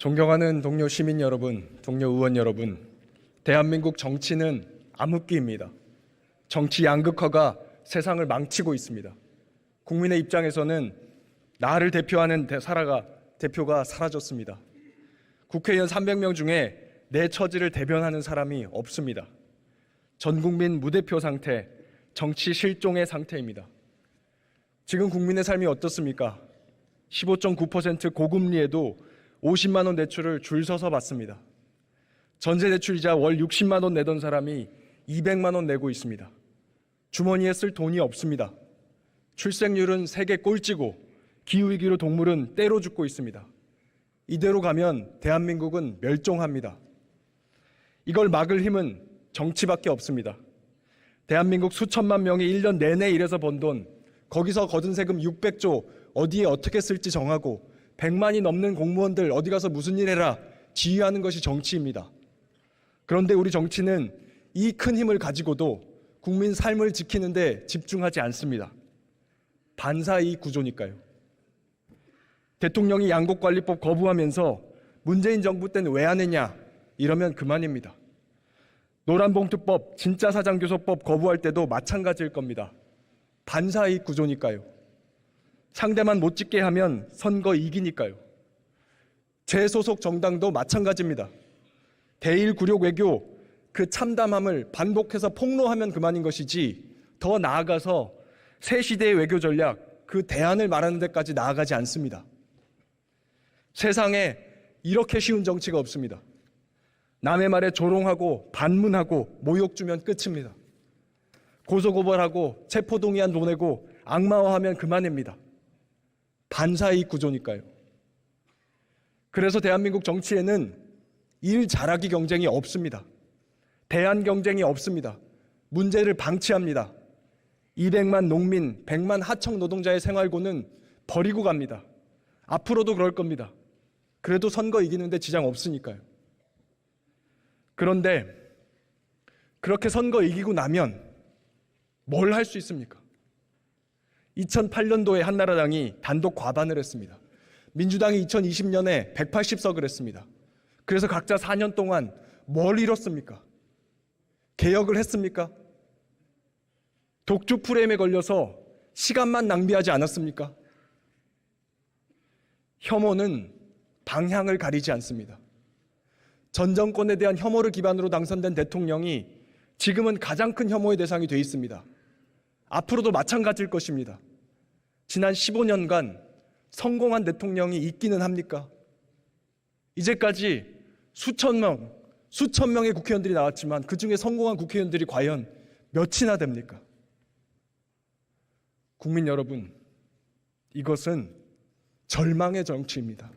존경하는 동료 시민 여러분, 동료 의원 여러분, 대한민국 정치는 암흑기입니다. 정치 양극화가 세상을 망치고 있습니다. 국민의 입장에서는 나를 대표하는 대표가 사라졌습니다. 국회의원 300명 중에 내 처지를 대변하는 사람이 없습니다. 전 국민 무대표 상태, 정치 실종의 상태입니다. 지금 국민의 삶이 어떻습니까? 15.9% 고금리에도 50만 원 대출을 줄 서서 받습니다. 전세 대출이자 월 60만 원 내던 사람이 200만 원 내고 있습니다. 주머니에 쓸 돈이 없습니다. 출생률은 세계 꼴찌고 기후위기로 동물은 때로 죽고 있습니다. 이대로 가면 대한민국은 멸종합니다. 이걸 막을 힘은 정치밖에 없습니다. 대한민국 수천만 명이 1년 내내 일해서 번 돈, 거기서 거둔 세금 600조 어디에 어떻게 쓸지 정하고 100만이 넘는 공무원들 어디 가서 무슨 일 해라 지휘하는 것이 정치입니다. 그런데 우리 정치는 이 큰 힘을 가지고도 국민 삶을 지키는 데 집중하지 않습니다. 반사이익 구조니까요. 대통령이 양곡관리법 거부하면서 문재인 정부 때는 왜 안 했냐 이러면 그만입니다. 노란봉투법, 진짜사장교섭법 거부할 때도 마찬가지일 겁니다. 반사이익 구조니까요. 상대만 못 찍게 하면 선거 이기니까요. 제 소속 정당도 마찬가지입니다. 대일 굴욕 외교, 그 참담함을 반복해서 폭로하면 그만인 것이지 더 나아가서 새 시대의 외교 전략, 그 대안을 말하는 데까지 나아가지 않습니다. 세상에 이렇게 쉬운 정치가 없습니다. 남의 말에 조롱하고 반문하고 모욕 주면 끝입니다. 고소고발하고 체포동의안 보내고 악마화하면 그만입니다. 반사이익 구조니까요. 그래서 대한민국 정치에는 일 잘하기 경쟁이 없습니다. 대안 경쟁이 없습니다. 문제를 방치합니다. 200만 농민, 100만 하청 노동자의 생활고는 버리고 갑니다. 앞으로도 그럴 겁니다. 그래도 선거 이기는데 지장 없으니까요. 그런데 그렇게 선거 이기고 나면 뭘 할 수 있습니까? 2008년도에 한나라당이 단독 과반을 했습니다. 민주당이 2020년에 180석을 했습니다. 그래서 각자 4년 동안 뭘 이뤘습니까? 개혁을 했습니까? 독주 프레임에 걸려서 시간만 낭비하지 않았습니까? 혐오는 방향을 가리지 않습니다. 전 정권에 대한 혐오를 기반으로 당선된 대통령이 지금은 가장 큰 혐오의 대상이 되어 있습니다. 앞으로도 마찬가지일 것입니다. 지난 15년간 성공한 대통령이 있기는 합니까? 이제까지 수천 명의 국회의원들이 나왔지만 그중에 성공한 국회의원들이 과연 몇이나 됩니까? 국민 여러분, 이것은 절망의 정치입니다.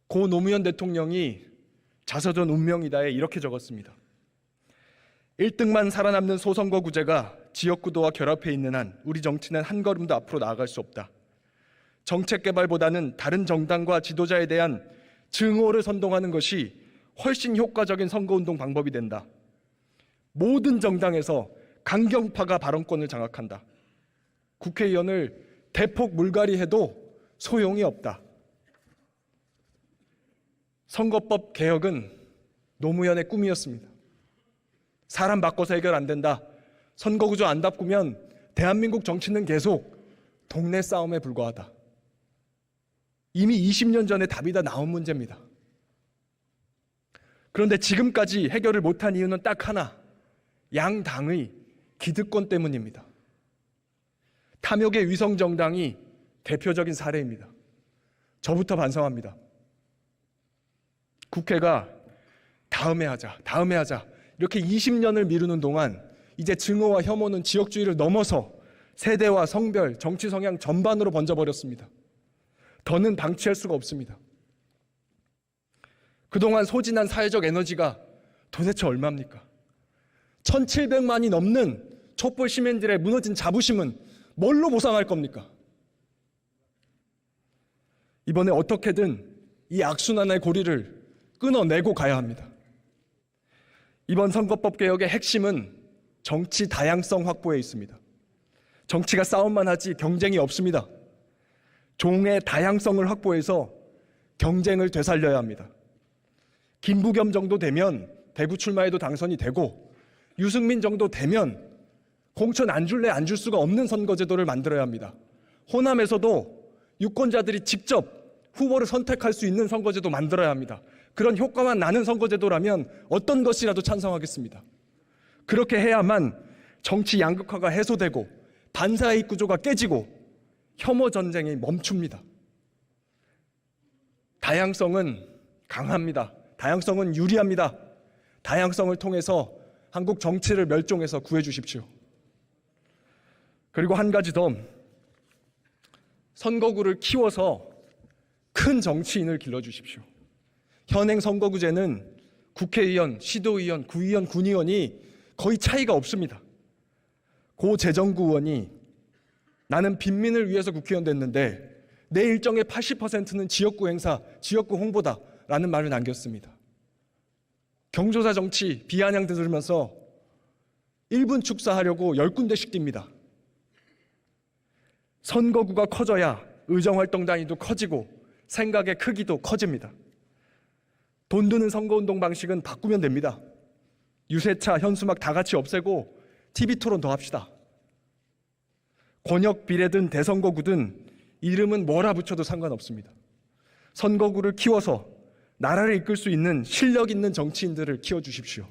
고 노무현 대통령이 자서전 운명이다에 이렇게 적었습니다. 1등만 살아남는 소선거구제가 지역구도와 결합해 있는 한 우리 정치는 한 걸음도 앞으로 나아갈 수 없다. 정책 개발보다는 다른 정당과 지도자에 대한 증오를 선동하는 것이 훨씬 효과적인 선거운동 방법이 된다. 모든 정당에서 강경파가 발언권을 장악한다. 국회의원을 대폭 물갈이해도 소용이 없다. 선거법 개혁은 노무현의 꿈이었습니다. 사람 바꿔서 해결 안 된다. 선거구조 안 바꾸면 대한민국 정치는 계속 동네 싸움에 불과하다. 이미 20년 전에 답이 다 나온 문제입니다. 그런데 지금까지 해결을 못한 이유는 딱 하나, 양당의 기득권 때문입니다. 탐욕의 위성정당이 대표적인 사례입니다. 저부터 반성합니다. 국회가 다음에 하자 이렇게 20년을 미루는 동안 이제 증오와 혐오는 지역주의를 넘어서 세대와 성별, 정치 성향 전반으로 번져버렸습니다. 더는 방치할 수가 없습니다. 그동안 소진한 사회적 에너지가 도대체 얼마입니까? 1700만이 넘는 촛불 시민들의 무너진 자부심은 뭘로 보상할 겁니까? 이번에 어떻게든 이 악순환의 고리를 끊어내고 가야 합니다. 이번 선거법 개혁의 핵심은 정치 다양성 확보에 있습니다. 정치가 싸움만 하지 경쟁이 없습니다. 종의 다양성을 확보해서 경쟁을 되살려야 합니다. 김부겸 정도 되면 대구 출마해도 당선이 되고 유승민 정도 되면 공천 안 줄래 안 줄 수가 없는 선거제도를 만들어야 합니다. 호남에서도 유권자들이 직접 후보를 선택할 수 있는 선거제도 만들어야 합니다. 그런 효과만 나는 선거제도라면 어떤 것이라도 찬성하겠습니다. 그렇게 해야만 정치 양극화가 해소되고 반사이익 구조가 깨지고 혐오 전쟁이 멈춥니다. 다양성은 강합니다. 다양성은 유리합니다. 다양성을 통해서 한국 정치를 멸종해서 구해주십시오. 그리고 한 가지 더, 선거구를 키워서 큰 정치인을 길러주십시오. 현행 선거구제는 국회의원, 시도의원, 구의원, 군의원이 거의 차이가 없습니다. 고 재정구 의원이 나는 빈민을 위해서 국회의원 됐는데 내 일정의 80%는 지역구 행사, 지역구 홍보다라는 말을 남겼습니다. 경조사 정치 비아냥 들으면서 1분 축사하려고 10군데씩 뜁니다. 선거구가 커져야 의정활동 단위도 커지고 생각의 크기도 커집니다. 돈 드는 선거운동 방식은 바꾸면 됩니다. 유세차, 현수막 다 같이 없애고 TV토론 더 합시다. 권역 비례든 대선거구든 이름은 뭐라 붙여도 상관없습니다. 선거구를 키워서 나라를 이끌 수 있는 실력 있는 정치인들을 키워주십시오.